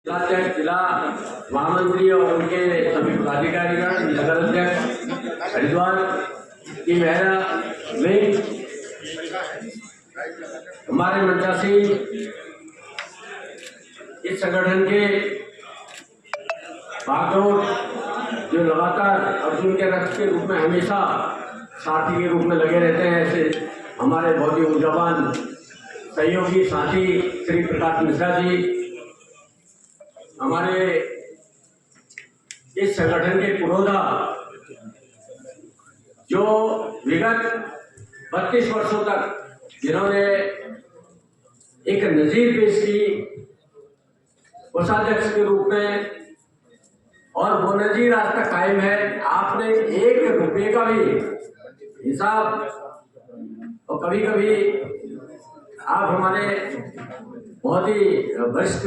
जिला महामंत्री और उनके सभी पदाधिकारीगण, नगर अध्यक्ष हरिद्वार की महिला विंग, हमारे मंचासी इस संगठन के बागडोर जो लगातार अर्जुन के रथ के रूप में हमेशा साथी के रूप में लगे रहते हैं, ऐसे हमारे बहुत ही ऊर्जावान सहयोगी साथी श्री प्रकाश मिश्रा जी, हमारे इस संगठन के पुरोधा जो विगत 32 वर्षों तक जिन्होंने एक नजीर पेश की कोषाध्यक्ष के रूप में, और वो नजीर आज तक कायम है। आपने 1 रुपये का भी हिसाब, और कभी कभी आप हमारे बहुत ही वरिष्ठ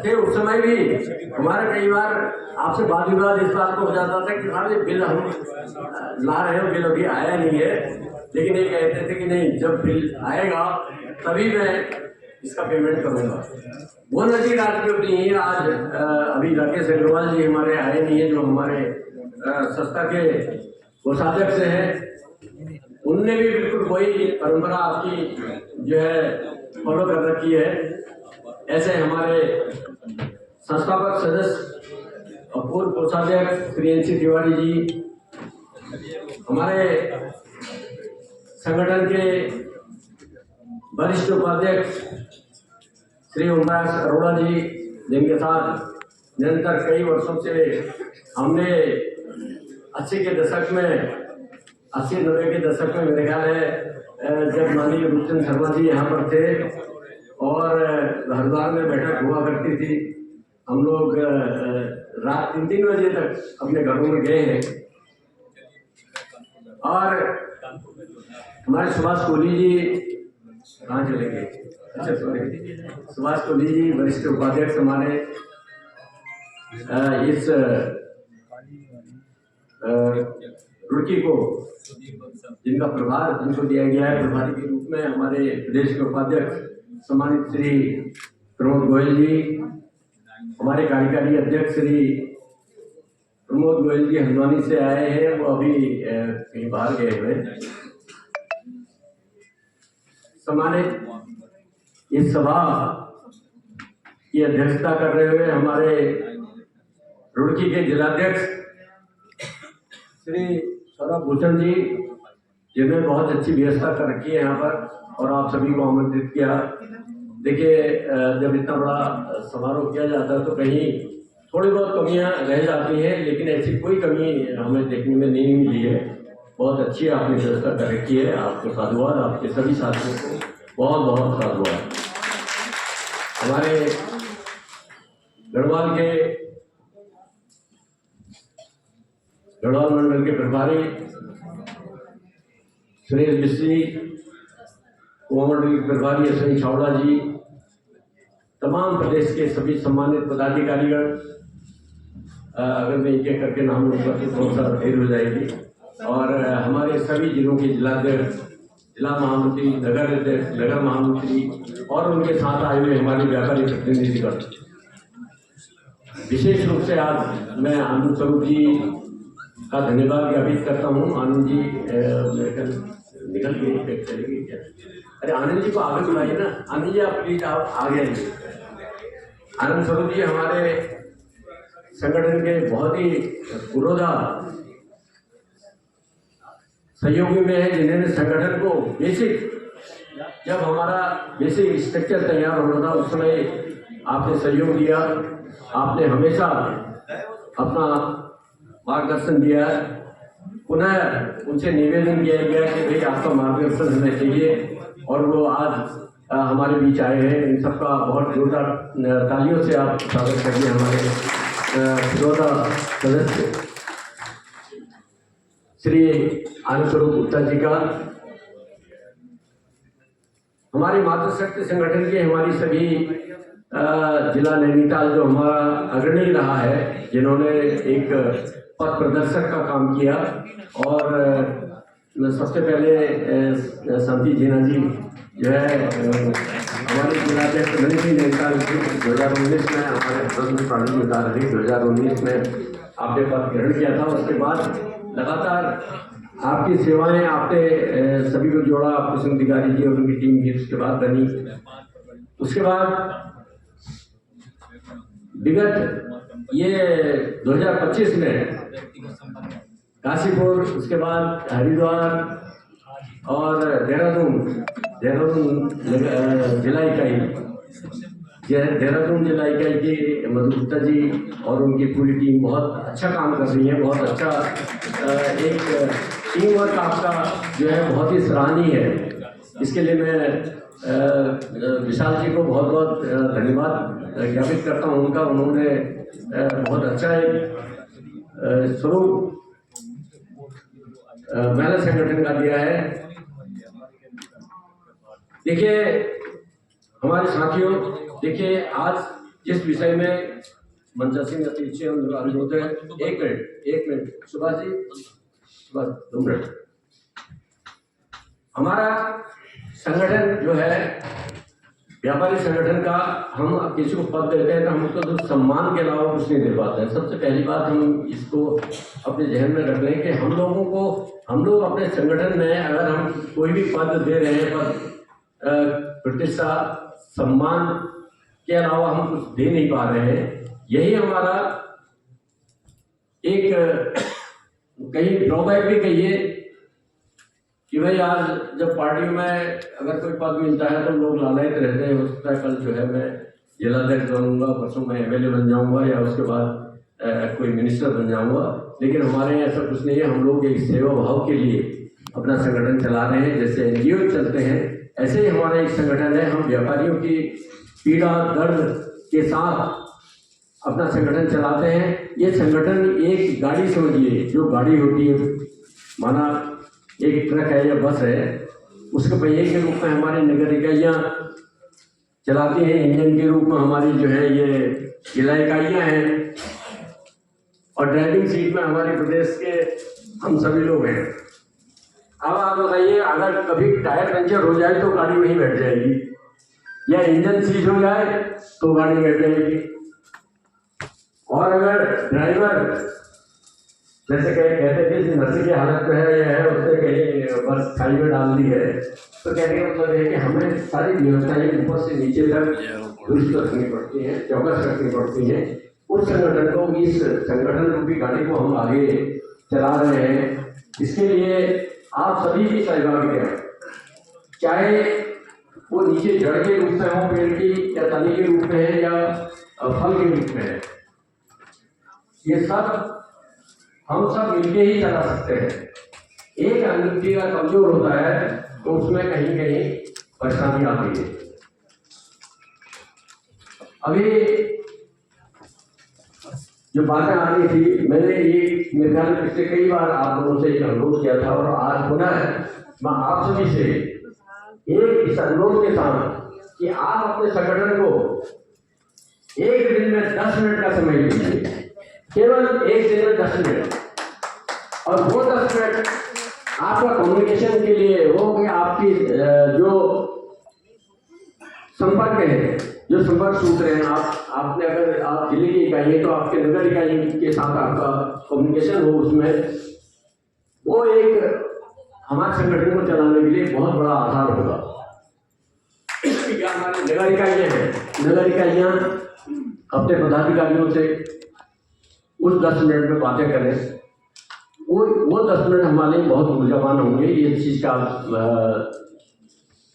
थे उस समय भी, हमारे कई बार आपसे वाद विवाद इस बात को हो जाता था कि साहब ये बिल हम ला रहे हो, बिल अभी आया नहीं है, लेकिन ये कहते थे कि नहीं, जब बिल आएगा तभी मैं इसका पेमेंट करूंगा। वो नजीर आज भी अपनी है। आज अभी राकेश अग्रवाल जी हमारे आए नहीं है, जो हमारे संस्था के कोषाध्यक्ष हैं, उनने भी बिल्कुल वही परंपरा आपकी जो है फॉलो कर रखी है। ऐसे हमारे संस्थापक सदस्य और पूर्व कोषाध्यक्ष श्री NC तिवारी जी, हमारे संगठन के वरिष्ठ उपाध्यक्ष श्री उमेश अरोड़ा जी, जिनके साथ निरंतर कई वर्षों से हमने 80 के दशक में 80-90 के दशक में, मेरे ख्याल है जब माननीय रूपचंद शर्मा जी यहाँ पर थे और हरिद्वार में बैठक हुआ करती थी, हम लोग रात 3-3 बजे तक अपने घरों में गए हैं। और हमारे सुभाष कोहली जी कहाँ चले गए? अच्छा, सॉरी, सुभाष कोहली जी वरिष्ठ उपाध्यक्ष हमारे इस रुचि को, जिनका प्रभार जिनको दिया गया है प्रभारी के रूप में, हमारे प्रदेश के उपाध्यक्ष सम्मानित श्री प्रमोद गोयल जी, हमारे कार्यकारी अध्यक्ष श्री प्रमोद गोयल जी हल्द्वानी से आए हैं, वो अभी कहीं बाहर गए हुए। सम्मानित इस सभा की अध्यक्षता कर रहे हुए हमारे रुड़की के जिलाध्यक्ष श्री सौरभ भूषण जी, जिन्होंने बहुत अच्छी व्यवस्था कर रखी है यहाँ पर और आप सभी को आमंत्रित किया। देखिए, जब इतना बड़ा समारोह किया जाता है तो कहीं थोड़ी बहुत कमियां रह जाती हैं, लेकिन ऐसी कोई कमी हमें देखने में नहीं मिली है। बहुत अच्छी आपने व्यवस्था कर रखी है। आपको साधुवाद, आपके सभी साथियों को बहुत बहुत साधुवाद। हमारे गढ़वाल मंडल के प्रभारी सुरेश मिश्री, उपमंडल के प्रभारी अश्विनी छावड़ा जी, तमाम प्रदेश के सभी सम्मानित पदाधिकारीगण, अगर मैं एक एक करके नाम लूँगा तो बहुत सारा देर हो जाएगी, और हमारे सभी जिलों के जिलाध्यक्ष, जिला महामंत्री, नगर अध्यक्ष, नगर महामंत्री और उनके साथ आए हुए हमारे व्यापारी प्रतिनिधिगण, विशेष रूप से आज मैं आनंद स्वरूप जी का धन्यवाद ज्ञापित करता हूँ। आनंद जी निकल गए, चलेगी क्या? अरे आनंद जी को आगे बुलाइए ना। आनंद जी आप प्लीज, आप आ गए। आनंद स्वरूप जी हमारे संगठन के बहुत ही पुरोधा सहयोगी में है, जिन्होंने संगठन को बेसिक, जब हमारा बेसिक स्ट्रक्चर तैयार हो रहा था उस समय आपने सहयोग दिया। आपने हमेशा अपना मार्गदर्शन दिया। पुनः उनसे निवेदन किया गया कि भाई आपका मार्गदर्शन हमें चाहिए, और वो आज हमारे बीच आए हैं। इन सबका बहुत जोरदार तालियों से आप स्वागत करिए हमारे पुरोधा सदस्य श्री आनंद स्वरूप गुप्ता जी का। हमारी मातृशक्ति संगठन की हमारी सभी जिला नैनीताल जो हमारा अग्रणी रहा है, जिन्होंने एक पथ प्रदर्शक का काम किया, और सबसे पहले शांति जीना जी जो है हमारे जिलाध्यक्ष मनीष जी ने 2019 में हमारे प्रधान पार्टी बता रही 2019 में आपने पद ग्रहण किया था। उसके बाद लगातार आपकी सेवाएं आपने सभी को जोड़ा, कृष्ण अधिकारी जी और उनकी टीम की उसके बाद बनी। उसके बाद विगत ये 2025 में काशीपुर, उसके बाद हरिद्वार और देहरादून जिला इकाई की मधु गुप्ता जी और उनकी पूरी टीम बहुत अच्छा काम कर रही है। बहुत अच्छा एक टीम वर्क आपका जो है बहुत ही सराहनीय है। इसके लिए मैं विशाल जी को बहुत बहुत धन्यवाद ज्ञापित करता हूँ उनका। उन्होंने बहुत अच्छा एक स्वरूप महिला संगठन का दिया है। देखिए हमारे साथियों, देखिए आज जिस विषय में मंचा सिंह अतिथि अनुरोध है, एक मिनट सुभाष जी, सुभाष 2 मिनट। हमारा संगठन जो है व्यापारी संगठन का, हम किसी को पद देते हैं तो हम उसको तो सम्मान के अलावा कुछ नहीं दे पाते हैं। सबसे पहली बात हम इसको अपने जहन में रख लें कि हम लोग अपने संगठन में अगर हम कोई भी पद दे रहे हैं, पद प्रतिष्ठा सम्मान के अलावा हम कुछ दे नहीं पा रहे हैं। यही हमारा एक कहीं ड्रॉबैक भी कहिए कि भाई आज जब पार्टी में अगर कोई पद मिलता है तो लोग लालयित रहते हैं। हो सकता है कल जो है मैं जिलाध्यक्ष बनूंगा, परसों मैं एमएलए बन जाऊंगा या उसके बाद कोई मिनिस्टर बन जाऊंगा, लेकिन हमारे यहाँ ऐसा कुछ नहीं है। हम लोग एक सेवा भाव के लिए अपना संगठन चला रहे हैं। जैसे एनजीओ चलते हैं ऐसे ही हमारा एक संगठन है। हम व्यापारियों की पीड़ा दर्द के साथ अपना संगठन चलाते हैं। ये संगठन एक गाड़ी समझिए, जो गाड़ी होती है, माना एक ट्रक है या बस है, उसके पहिए के रूप में हमारी नगर इकाइयाँ चलाती हैं। इंजन के रूप में हमारी जो है ये जिला इकाइयाँ हैं और ड्राइविंग सीट में हमारे प्रदेश के हम सभी लोग हैं। अब आप बताइए, अगर कभी टायर पंचर हो जाए तो गाड़ी वहीं बैठ जाएगी, या इंजन सीज हो जाए तो गाड़ी बैठ जाएगी। और अगर ड्राइवर जैसे कहते थे कि नशे की हालत में है या है, उसने कहीं बस खाई में डाल दी है, तो कहने का मतलब है कि हमें सारी व्यवस्थाएं ऊपर से नीचे तक दुरुस्त रखनी पड़ती हैं, चौकस रखनी पड़ती हैं। उस संगठन को, इस संगठन रूपी गाड़ी को हम आगे चला रहे हैं। इसके लिए आप सभी की सहभागिता है, चाहे वो नीचे जड़ के रूप में हो पेड़ की, या तने के रूप में है, या फल के रूप में है। ये सब हम सब मिलके ही चला सकते हैं। एक अंग का कमजोर होता है तो उसमें कहीं कहीं परेशानी आती है। अभी जो बातें आ रही थी, मैंने ये मेरे ख्याल में पिछले कई बार आप लोगों से एक अनुरोध किया था और आज पुनः मैं आप सभी से एक इस अनुरोध के साथ कि आप अपने संगठन को एक दिन में 10 मिनट का समय लीजिए, केवल एक दिन में 10 मिनट, और वो 10 मिनट आपका कम्युनिकेशन के लिए हो कि आपकी जो संपर्क है, जो संपर्क सूत्र हैं, आपने अगर आप जिले की इकाई है तो आपके नगर इकाई के साथ आपका कम्युनिकेशन हो, उसमें वो एक हमारे संगठन को चलाने के लिए बहुत बड़ा आधार होगा। हमारी नगर इकाइयाँ हैं, नगर इकाइयाँ अपने पदाधिकारियों से उस 10 मिनट में बातें करें। वो 10 मिनट हमारे लिए बहुत ऊर्जावान होंगे। ये चीज़ का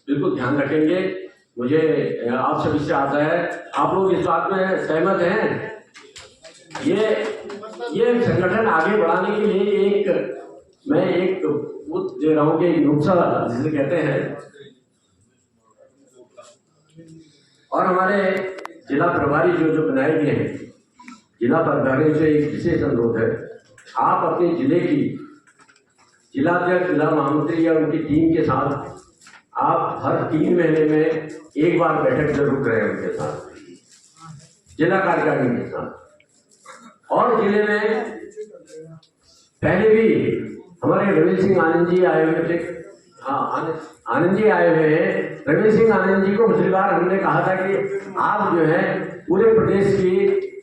बिल्कुल ध्यान रखेंगे। मुझे आप सभी से आशा है आप लोग इस बात में सहमत हैं। ये संगठन आगे बढ़ाने के लिए मैं एक वो दे रहा हूँ कि नुस्खा जिसे कहते हैं, और हमारे जिला प्रभारी जो बनाए गए हैं, जिला प्रभारी से एक विशेष अनुरोध है, आप अपने जिले की जिलाध्यक्ष, जिला महामंत्री या उनकी टीम के साथ आप हर 3 महीने में एक बार बैठक जरूर करें उनके साथ, जिला कार्यकारिणी के साथ। और जिले में पहले भी हमारे रवि सिंह आनंद जी आए हुए थे, हाँ, आनंद जी आए हुए हैं। रवि सिंह आनंद जी को पिछली बार हमने कहा था कि आप जो है पूरे प्रदेश की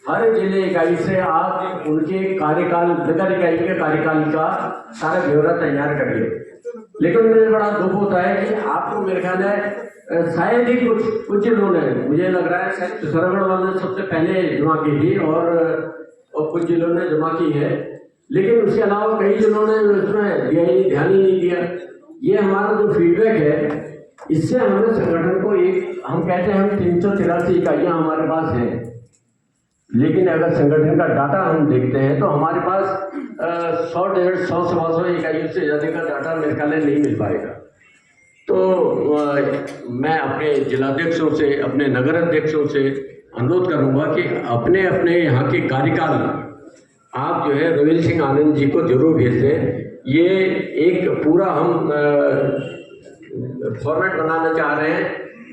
हर जिले इकाई से आप उनके कार्यकाल, नगर इकाई के कार्यकाल का सारा ब्यौरा तैयार करिए। लेकिन मुझे बड़ा दुख होता है कि आपको मेरे ख्याल है शायद ही कुछ जिलों ने, मुझे लग रहा है शायद पिथौरागढ़ वालों ने सबसे पहले जमा की थी और कुछ जिलों ने जमा की है, लेकिन उसके अलावा कई जिलों ने उसमें ध्यान ही नहीं दिया। ये हमारा जो फीडबैक है, इससे हमें संगठन को हम कहते हैं हम 383 इकाइयाँ हमारे पास हैं, लेकिन अगर संगठन का डाटा हम देखते हैं तो हमारे पास 100, 150, 100 इकाइयों से ज़्यादा का डाटा मेरे ख्याल नहीं मिल पाएगा। तो मैं अपने जिलाध्यक्षों से, अपने नगर अध्यक्षों से अनुरोध करूंगा कि अपने अपने यहाँ के कार्यकाल आप जो है रविल सिंह आनंद जी को जरूर भेज दें। ये एक पूरा हम फॉर्मेट बनाना चाह रहे हैं,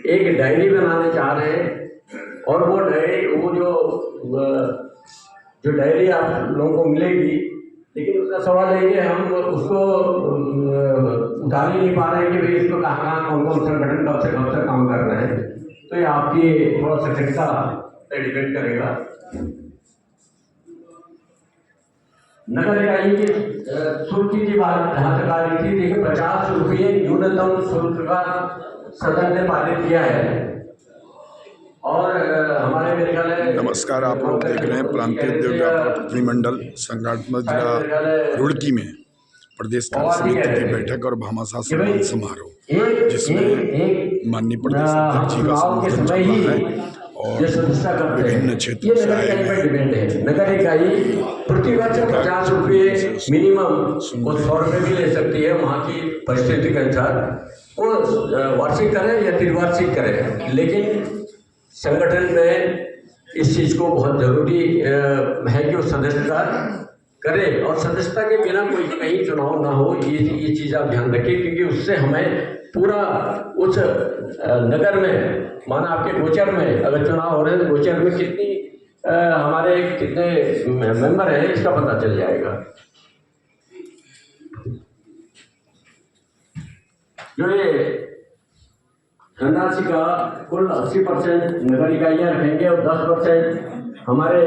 एक डायरी बनाना चाह रहे हैं, और वो डायरी, वो जो डायरी आप लोगों को मिलेगी, लेकिन उसका सवाल है कि हम उसको उतार ही नहीं पा रहे हैं कि भाई इसको कहाँ कौन कौन संगठन कब से काम कर रहे हैं। तो ये आपकी थोड़ा सटीकता पे डिपेंड करेगा। नगर इकाई की शुल्क की बात जहाँ तक आ रही थी, देखिए 50 रुपये न्यूनतम शुल्क का सदन ने पारित किया है, और हमारे मेरे ख्याल है। नमस्कार, आप लोग देख रहे हैं प्रांतीय उद्योग व्यापार प्रतिनिधिमंडल संगठन जिला रुड़की में प्रदेश कार्य समिति की बैठक और भामाशाह सम्मान समारोह, जिसमें माननीय प्रदेश अध्यक्ष जी का संबोधन चल रहा है और विभिन्न क्षेत्रों से आए हैं। नगर इकाई प्रति वर्ष 50 रुपये मिनिमम और 100 रुपये भी ले सकती है, वहाँ की परिस्थिति के अनुसार वो वार्षिक करें या त्रिवार्षिक करें, लेकिन संगठन में इस चीज़ को बहुत ज़रूरी है कि वो सदस्यता करे, और सदस्यता के बिना कोई कहीं चुनाव ना हो, ये चीज़ आप ध्यान रखिए, क्योंकि उससे हमें पूरा उस नगर में, माना आपके गोचर में अगर चुनाव हो रहे हैं तो गोचर में हमारे कितने मेंबर हैं इसका पता चल जाएगा। जो ये धनराशि का कुल 80% नगर इकाइयाँ रखेंगे और 10% हमारे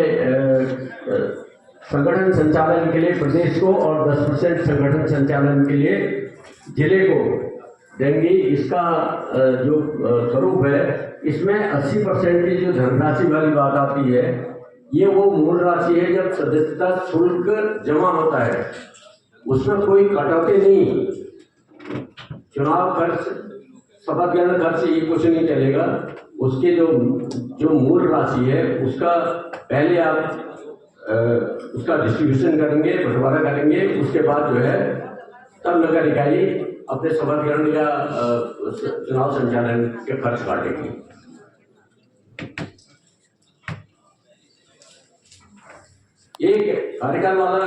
संगठन संचालन के लिए प्रदेश को और 10% संगठन संचालन के लिए जिले को देंगी। इसका जो स्वरूप है, इसमें 80% की जो धनराशि वाली बात आती है, ये वो मूल राशि है जब सदस्यता शुल्क जमा होता है, उसमें कोई कटौती नहीं, चुनाव खर्च, शपथ ग्रहण खर्च, ये कुछ नहीं चलेगा। उसके जो मूल राशि है उसका पहले आप उसका डिस्ट्रीब्यूशन करेंगे, बंटवारा करेंगे, उसके बाद जो है तब नगर इकाई अपने शपथ ग्रहण या चुनाव संचालन के खर्च काटेगी। एक कार्यकाल वाला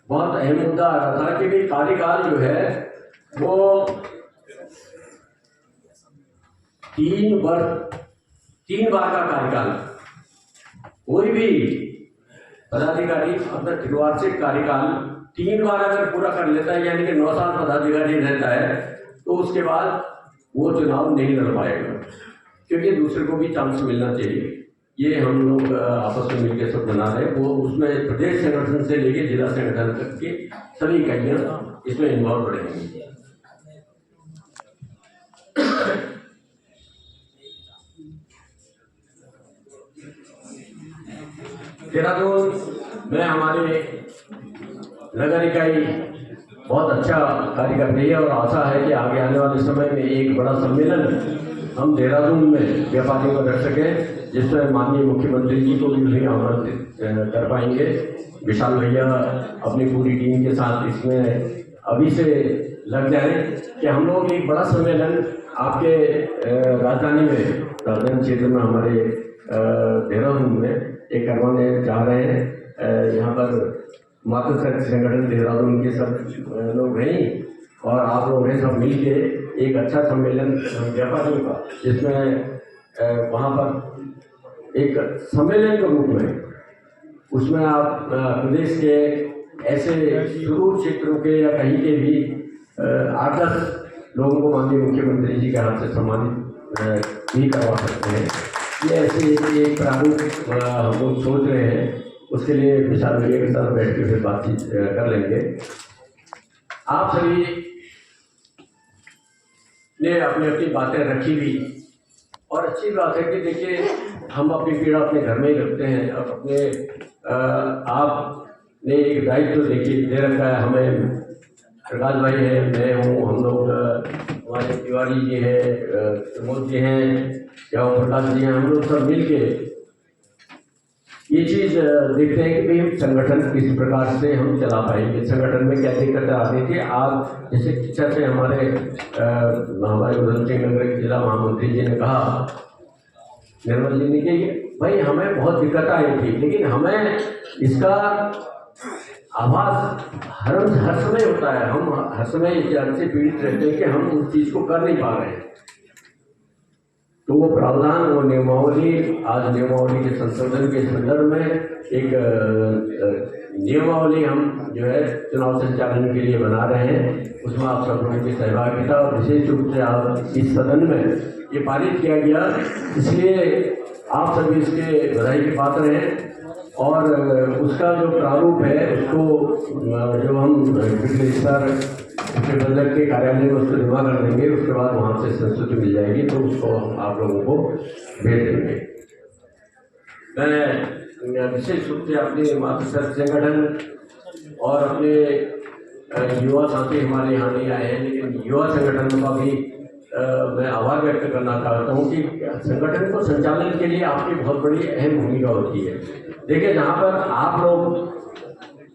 बहुत अहम मुद्दा आ रहा था कि भाई कार्यकाल जो है वो 3 बार का कार्यकाल, कोई भी पदाधिकारी अपना त्रिवार्षिक कार्यकाल 3 बार अगर पूरा कर लेता है, यानी कि 9 साल पदाधिकारी रहता है, तो उसके बाद वो चुनाव नहीं लड़ पाएगा, क्योंकि दूसरे को भी चांस मिलना चाहिए। ये हम लोग आपस में मिलकर सब बना रहे हैं, वो उसमें प्रदेश संगठन से लेकर जिला संगठन तक की सभी इकाइयाँ इसमें इन्वॉल्व रहेंगी। देहरादून में हमारी नगर इकाई बहुत अच्छा कार्य कर रही है, और आशा है कि आगे आने वाले समय में एक बड़ा सम्मेलन हम देहरादून में व्यापारियों को रख सकें, जिसमें माननीय मुख्यमंत्री जी को भी आमंत्रित कर पाएंगे। विशाल भैया अपनी पूरी टीम के साथ इसमें अभी से लग जाए कि हम लोग एक बड़ा सम्मेलन आपके राजधानी में, राजधानी क्षेत्र में, हमारे देहरादून में एक करवाने चाह रहे हैं। यहाँ पर मातृ संगठन देहरादून के सब लोग हैं और आप लोग हैं, सब मिल के एक अच्छा सम्मेलन व्यापारियों का, जिसमें वहाँ पर एक सम्मेलन के रूप में उसमें आप प्रदेश के ऐसे सुदूर क्षेत्रों के या कहीं के भी 8-10 लोगों को माननीय मुख्यमंत्री जी के हाथ से सम्मानित भी करवा सकते हैं। ये ऐसे एक प्रारूप हम लोग सोच रहे हैं, उसके लिए विशाल मीडिया के साथ बैठ के फिर बातचीत कर लेंगे। आप सभी ने अपनी अपनी बातें रखी भी, और अच्छी बात है कि देखिए हम अपनी पीड़ा अपने घर में ही रखते हैं। और अपने आपने एक दायित्व दे रखा है हमें। प्रकाश भाई है, मैं हूँ, हम लोग हमारे तिवारी जी हैं, प्रमोद जी हैं, या प्रकाश जी हैं, हम लोग सब मिल के ये चीज़ देखते हैं कि भाई संगठन किस प्रकार से हम चला पाएंगे। संगठन में क्या दिक्कतें आती थी। आप जैसे शिक्षा से हमारे उधम सिंह नगर के जिला महामंत्री जी ने कहा, निर्मल जी ने, कि भाई हमें बहुत दिक्कत आई थी, लेकिन हमें इसका आभास हर समय होता है। हम हर समय इस जान से पीड़ित रहते हैं कि हम उस चीज़ को कर नहीं पा रहे हैं। तो वो प्रावधान, वो नियमावली, आज नियमावली के संशोधन के संदर्भ में एक नियमावली हम जो है चुनाव संचालन के लिए बना रहे हैं। उसमें आप सब लोगों की सहभागिता, और विशेष रूप से आप इस सदन में ये पारित किया गया, इसलिए आप सभी इसके बधाई के पात्र हैं। और उसका जो प्रारूप है उसको जो हम पिछले स्तर बजट के कार्यालय में उसको जमा कर देंगे, उसके बाद वहाँ से संस्तुति मिल जाएगी, तो उसको हम आप लोगों को भेज देंगे। मैं विशेष रूप से अपने मातृ संगठन और अपने युवा साथी हमारे यहाँ नहीं आए हैं, लेकिन युवा संगठन का भी मैं आभार व्यक्त करना चाहता हूँ कि संगठन को संचालन के लिए आपकी बहुत बड़ी अहम भूमिका होती है। देखिए, जहाँ पर आप लोग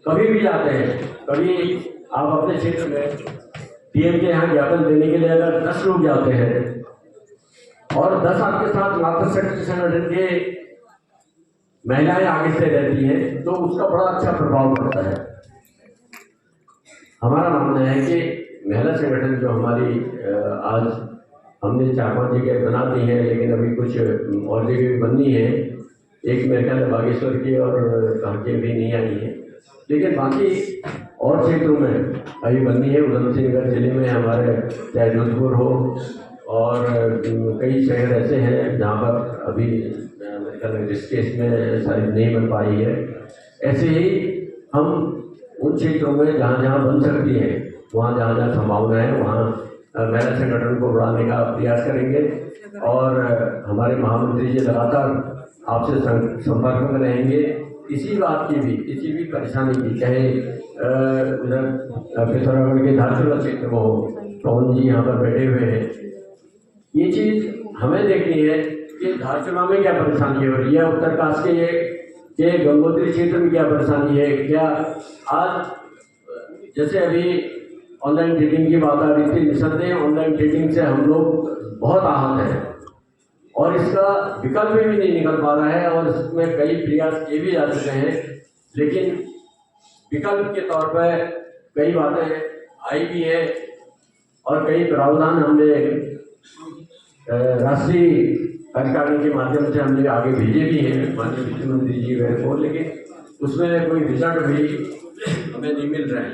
कभी भी जाते हैं, कभी आप अपने क्षेत्र में पीएम के यहाँ ज्ञापन देने के लिए अगर 10 लोग जाते हैं और 10 आपके साथ मातृ शक्ति संगठन के महिलाएं आगे से रहती हैं, तो उसका बड़ा अच्छा प्रभाव पड़ता है। हमारा मानना है कि महिला संगठन जो हमारी आज हमने 4-5 जगह बना दी है, लेकिन अभी कुछ और जगह भी बननी है। एक मेरे ख्याल बागेश्वर की और कांके भी नहीं आई है, लेकिन बाकी और क्षेत्रों में अभी बननी है। उधम सिंह नगर जिले में हमारे चाहे जोधपुर हो, और कई शहर ऐसे हैं जहाँ पर अभी मेरे ख्याल जिस केस में शायद नहीं बन पाई है। ऐसे ही हम उन क्षेत्रों में जहाँ जहाँ बन सकती हैं, वहाँ जहाँ जहाँ संभावना है, वहाँ महिला संगठन को बढ़ाने का प्रयास करेंगे। और हमारे महामंत्री जी लगातार आपसे संपर्क में रहेंगे। किसी बात की भी, किसी भी परेशानी की, चाहे उधर पिथौरागढ़ के धारचूला क्षेत्र में हो, पवन जी यहाँ पर बैठे हुए हैं, ये चीज़ हमें देखनी है कि धारचूला में क्या परेशानी हो रही है, उत्तरकाशी के गंगोत्री क्षेत्र में क्या परेशानी है। क्या आज जैसे अभी ऑनलाइन डेटिंग की बात आ रही थी, निसंदेह ऑनलाइन डेटिंग से हम लोग बहुत आहत हैं, और इसका विकल्प भी नहीं निकल पा रहा है। और इसमें कई प्रयास किए भी जा चुके हैं, लेकिन विकल्प के तौर पर कई बातें आई भी है, और कई प्रावधान हमने राष्ट्रीय कार्यकारिणी के माध्यम से हमने आगे भेजे भी हैं माननीय मुख्यमंत्री जी को, लेकिन उसमें कोई रिजल्ट भी हमें नहीं मिल रहा है।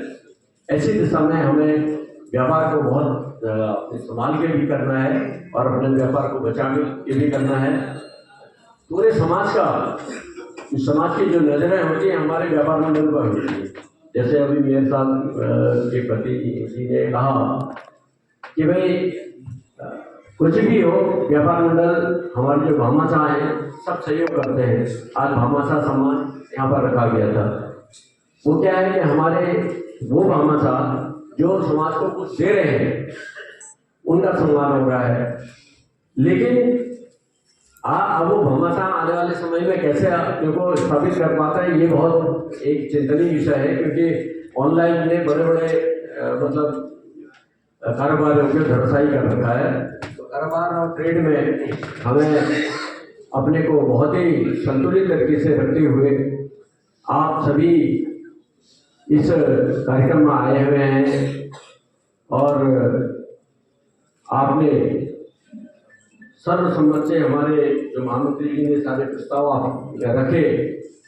ऐसी दिशा में हमें व्यापार को बहुत संभाल के भी करना है, और अपने व्यापार को बचा के भी करना है। पूरे समाज की जो नजरें होती हैं हमारे व्यापार मंडल पर होती है। जैसे अभी मेयर साहब के पति जी ने कहा कि भाई कुछ भी हो, व्यापार मंडल हमारे जो भामाशाह हैं सब सहयोग करते हैं। आज भामाशाह सम्मान यहाँ पर रखा गया था। वो क्या है कि हमारे वो भामाशाह जो समाज को कुछ दे रहे हैं, उनका सम्मान हो रहा है। लेकिन अब वो भामाशाह आने वाले समय में कैसे अपने को स्थापित कर पाता है, ये बहुत एक चिंतनीय विषय है, क्योंकि ऑनलाइन ने बड़े बड़े मतलब कारोबारियों को धराशायी कर रखा है। तो कारोबार और ट्रेड में हमें अपने को बहुत ही संतुलित तरीके से रखते हुए आप सभी इस कार्यक्रम में आए हुए हैं, और आपने सर्वसम्मत से हमारे जो महामंत्री जी ने सारे प्रस्ताव आप रखे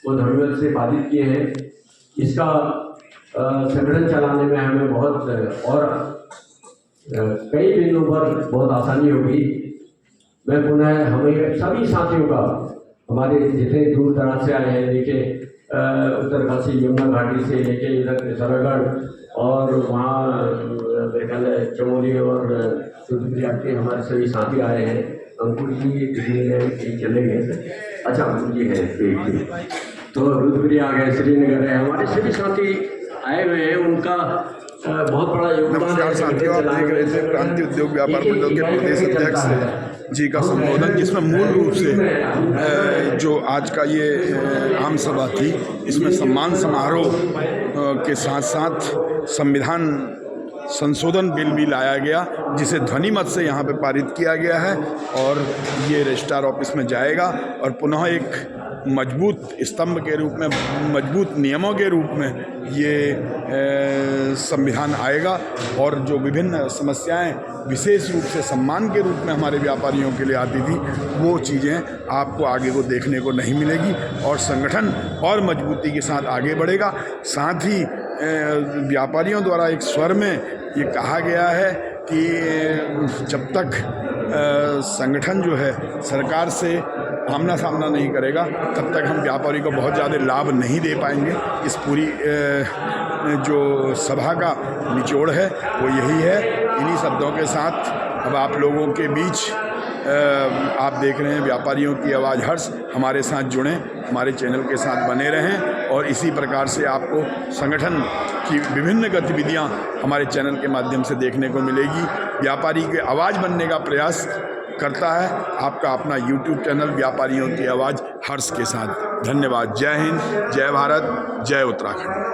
वो ध्वनिमत से पारित किए हैं। इसका संगठन चलाने में हमें बहुत और कई बिंदुओं पर बहुत आसानी होगी। मैं पुनः हमें सभी साथियों का, हमारे जितने दूर दराज से आए हैं, लेके उत्तरकाशी यमुना घाटी से लेके इधर सरगढ़ और वहाँ मेरे ख्याल है चमोली और रुद्रप्रयाग के हमारे सभी साथी आए हैं। अंकुर जी कहीं चले गए, अच्छा अंकुर जी हैं, तो रुद्रप्रयाग है, श्रीनगर है, हमारे सभी साथी आए हुए हैं। उनका बहुत बड़ा योगदान। नमस्कार साथियों, आप देख रहे थे प्रांतीय उद्योग व्यापार मंडल के प्रदेश अध्यक्ष जी का संबोधन, जिसमें मूल रूप से जो आज का ये आम सभा थी, इसमें सम्मान समारोह के साथ साथ संविधान संशोधन बिल भी लाया गया, जिसे ध्वनि मत से यहाँ पे पारित किया गया है और ये रजिस्ट्रार ऑफिस में जाएगा और पुनः एक मजबूत स्तंभ के रूप में, मजबूत नियमों के रूप में ये संविधान आएगा और जो विभिन्न समस्याएं विशेष रूप से सम्मान के रूप में हमारे व्यापारियों के लिए आती थी, वो चीज़ें आपको आगे को देखने को नहीं मिलेगी और संगठन और मजबूती के साथ आगे बढ़ेगा। साथ ही व्यापारियों द्वारा एक स्वर में ये कहा गया है कि जब तक संगठन जो है सरकार से आमना सामना नहीं करेगा, तब तक हम व्यापारी को बहुत ज़्यादा लाभ नहीं दे पाएंगे। इस पूरी जो सभा का निचोड़ है वो यही है। इन्हीं शब्दों के साथ अब आप लोगों के बीच आप देख रहे हैं व्यापारियों की आवाज़ हर्ष, हमारे साथ जुड़ें, हमारे चैनल के साथ बने रहें और इसी प्रकार से आपको संगठन की विभिन्न गतिविधियां हमारे चैनल के माध्यम से देखने को मिलेगी। व्यापारी की आवाज़ बनने का प्रयास करता है आपका अपना YouTube चैनल व्यापारियों की आवाज़ हर्ष के साथ। धन्यवाद। जय हिंद, जय भारत, जय उत्तराखंड।